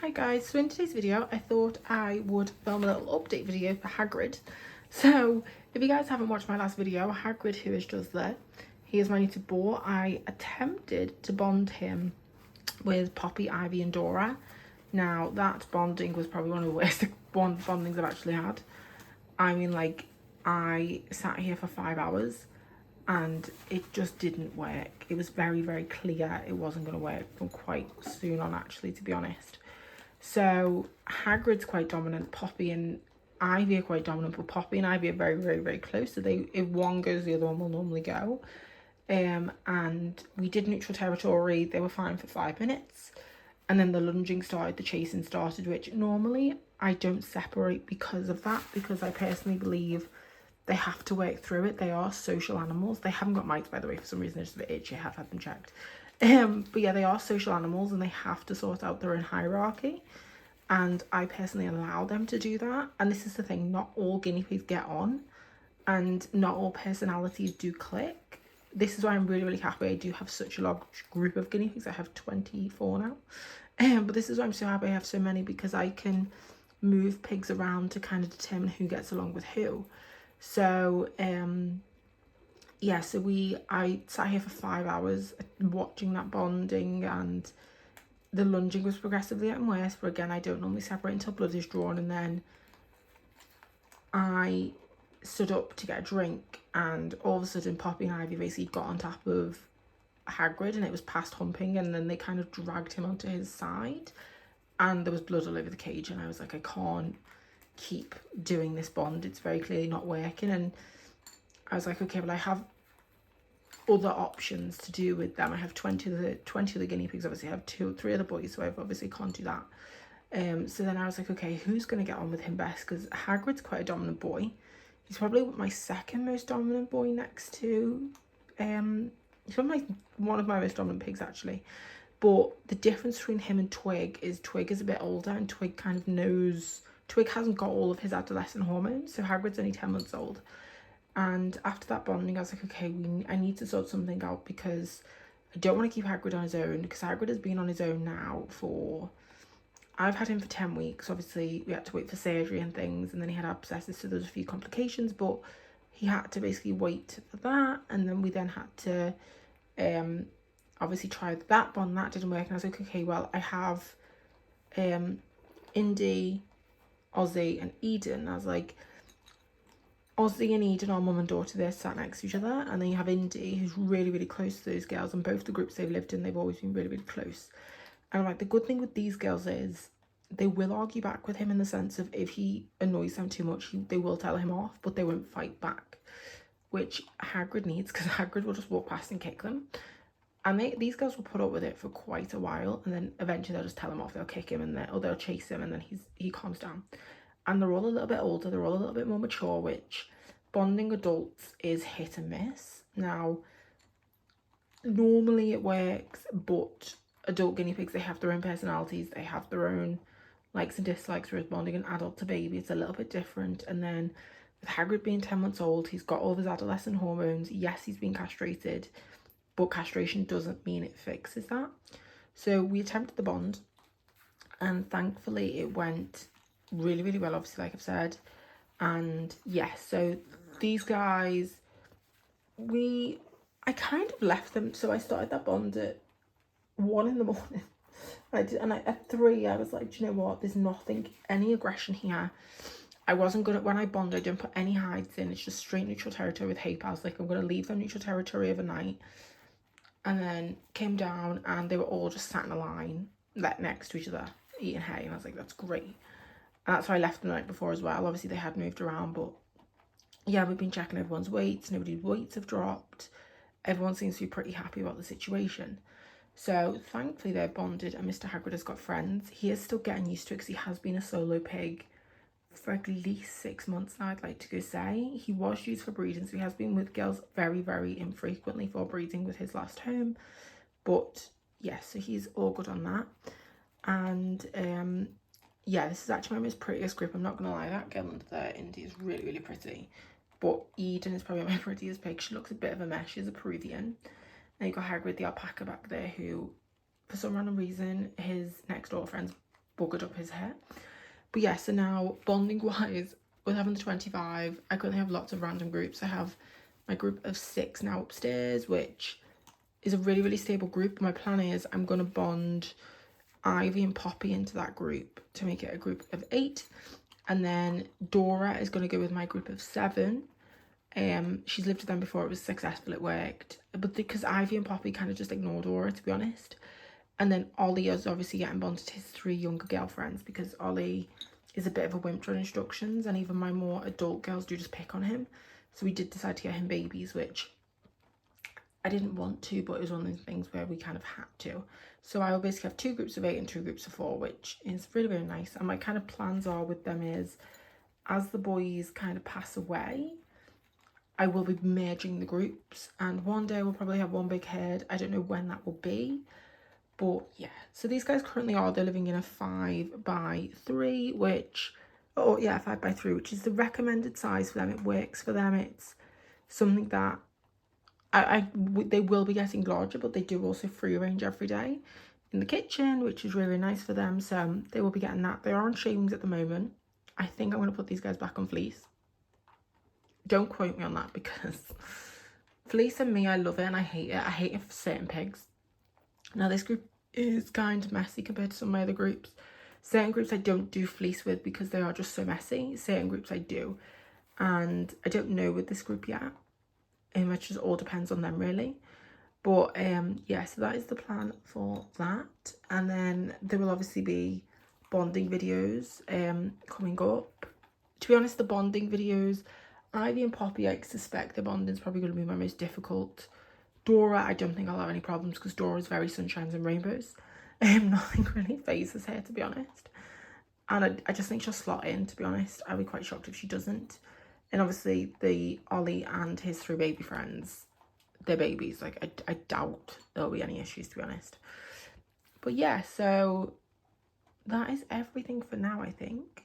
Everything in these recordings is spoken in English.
Hi guys, so in today's video I thought I would film a little update video for Hagrid. So if you guys haven't watched my last video, Hagrid, who is just there, he is my new to boar. I attempted to bond him with Poppy, Ivy and Dora. Now that bonding was probably one of the worst bondings I've actually had. I mean, like, I sat here for 5 hours and it just didn't work. It was very, very clear it wasn't going to work from quite soon on, actually, to be honest. So Hagrid's quite dominant, Poppy and Ivy are quite dominant, but Poppy and Ivy are very, very, very close. So they, if one goes, the other one will normally go. And we did neutral territory. They were fine for 5 minutes. And then the lunging started, the chasing started, which normally I don't separate because of that, because I personally believe they have to work through it. They are social animals. They haven't got mites, by the way, for some reason. They're just a bit itchy. I have had them checked. But yeah, they are social animals and they have to sort out their own hierarchy. And I personally allow them to do that. And this is the thing, not all guinea pigs get on and not all personalities do click. This is why I'm really, really happy I do have such a large group of guinea pigs. I have 24 now. But this is why I'm so happy I have so many, because I can move pigs around to kind of determine who gets along with who. So, yeah, so I sat here for 5 hours watching that bonding, and the lunging was progressively getting worse. But again, I don't normally separate until blood is drawn, and then I stood up to get a drink, and all of a sudden Poppy and Ivy basically got on top of Hagrid, and it was past humping, and then they kind of dragged him onto his side, and there was blood all over the cage, and I was like, I can't keep doing this bond. It's very clearly not working. And I was like, okay, well, I have other options to do with them. I have 20 of the guinea pigs. Obviously I have 3 other boys, so I obviously can't do that. So then I was like, okay, who's going to get on with him best? Because Hagrid's quite a dominant boy. He's probably my second most dominant boy next to he's probably one of my most dominant pigs, actually. But the difference between him and Twig is a bit older, and Twig kind of knows. Twig hasn't got all of his adolescent hormones, so Hagrid's only 10 months old. And after that bonding, I was like, okay, I need to sort something out, because I don't want to keep Hagrid on his own, because Hagrid has been on his own now for... I've had him for 10 weeks. Obviously, we had to wait for surgery and things, and then he had abscesses, so there was a few complications, but he had to basically wait for that, and then we then had to obviously try that bond. That didn't work, and I was like, okay, well, I have Indy, Ozzy and Eden. I was like, Ozzy and Eden are mum and daughter. They're sat next to each other, and then you have Indy, who's really, really close to those girls, and both the groups they've lived in, they've always been really, really close. And I'm like, the good thing with these girls is they will argue back with him, in the sense of if he annoys them too much, they will tell him off, but they won't fight back, which Hagrid needs, because Hagrid will just walk past and kick them. And these girls will put up with it for quite a while, and then eventually they'll just tell him off. They'll kick him, or they'll chase him, and then he calms down. And they're all a little bit older. They're all a little bit more mature, which bonding adults is hit and miss. Now, normally it works, but adult guinea pigs, they have their own personalities. They have their own likes and dislikes, whereas bonding an adult to baby, it's a little bit different. And then with Hagrid being 10 months old, he's got all of his adolescent hormones. Yes, he's been castrated, but castration doesn't mean it fixes that. So we attempted the bond, and thankfully it went really, really well, obviously, like I've said. And yes, so these guys, I kind of left them. So I started that bond at 1 in the morning. At 3 I was like, do you know what, there's nothing, any aggression here. I wasn't gonna, when I bond, I don't put any hides in. It's just straight neutral territory with hay. I was like, I'm gonna leave them neutral territory overnight. And then came down, and they were all just sat in a line next to each other eating hay, and I was like, that's great. And that's how I left the night before as well. Obviously they had moved around, but yeah, we've been checking everyone's weights. Nobody's weights have dropped. Everyone seems to be pretty happy about the situation. So thankfully they're bonded, and Mr. Hagrid has got friends. He is still getting used to it, because he has been a solo pig for at least 6 months now, I'd like to go say. He was used for breeding, so he has been with girls very, very infrequently for breeding with his last home. But yes, so he's all good on that. And yeah, this is actually my most prettiest group. I'm not gonna lie, that girl under there, Indy, is really, really pretty. But Eden is probably my prettiest pig. She looks a bit of a mess. She's a Peruvian. And you got Hagrid the alpaca back there, who, for some random reason, his next door friend's buggered up his hair. But yeah, so now bonding wise, with having the 25, I currently have lots of random groups. I have my group of 6 now upstairs, which is a really, really stable group. My plan is I'm going to bond Ivy and Poppy into that group to make it a group of 8. And then Dora is going to go with my group of 7. She's lived with them before, it was successful, it worked. But because Ivy and Poppy kind of just ignored Dora, to be honest. And then Ollie is obviously getting bonded to his 3 younger girlfriends, because Ollie is a bit of a wimp on instructions, and even my more adult girls do just pick on him. So we did decide to get him babies, which I didn't want to, but it was one of those things where we kind of had to. So I will basically have 2 groups of 8 and 2 groups of 4, which is really, really nice. And my kind of plans are with them is, as the boys kind of pass away, I will be merging the groups, and one day we'll probably have one big head. I don't know when that will be, but yeah. So these guys currently they're living in a 5x3, which, oh yeah, 5x3, which is the recommended size for them. It works for them. It's something that they will be getting larger, but they do also free range every day in the kitchen, which is really nice for them. So they will be getting that. They are on shavings at the moment. I think I'm going to put these guys back on fleece. Don't quote me on that, because fleece and me, I love it and I hate it. I hate it for certain pigs. Now this group is kind of messy compared to some of my other groups. Certain groups I don't do fleece with because they are just so messy. Certain groups I do. And I don't know with this group yet. Which just all depends on them really. But yeah, so that is the plan for that. And then there will obviously be bonding videos coming up. To be honest, the bonding videos, Ivy and Poppy, I suspect the bonding is probably going to be my most difficult. Dora, I don't think I'll have any problems because Dora is very sunshines and rainbows. Nothing really phases her, to be honest. And I just think she'll slot in, to be honest. I'd be quite shocked if she doesn't. And obviously the Ollie and his 3 baby friends, they're babies. Like I doubt there'll be any issues, to be honest. But yeah, so that is everything for now, I think.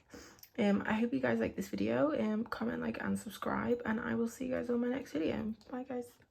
I hope you guys like this video. Comment, like, and subscribe, and I will see you guys on my next video. Bye, guys.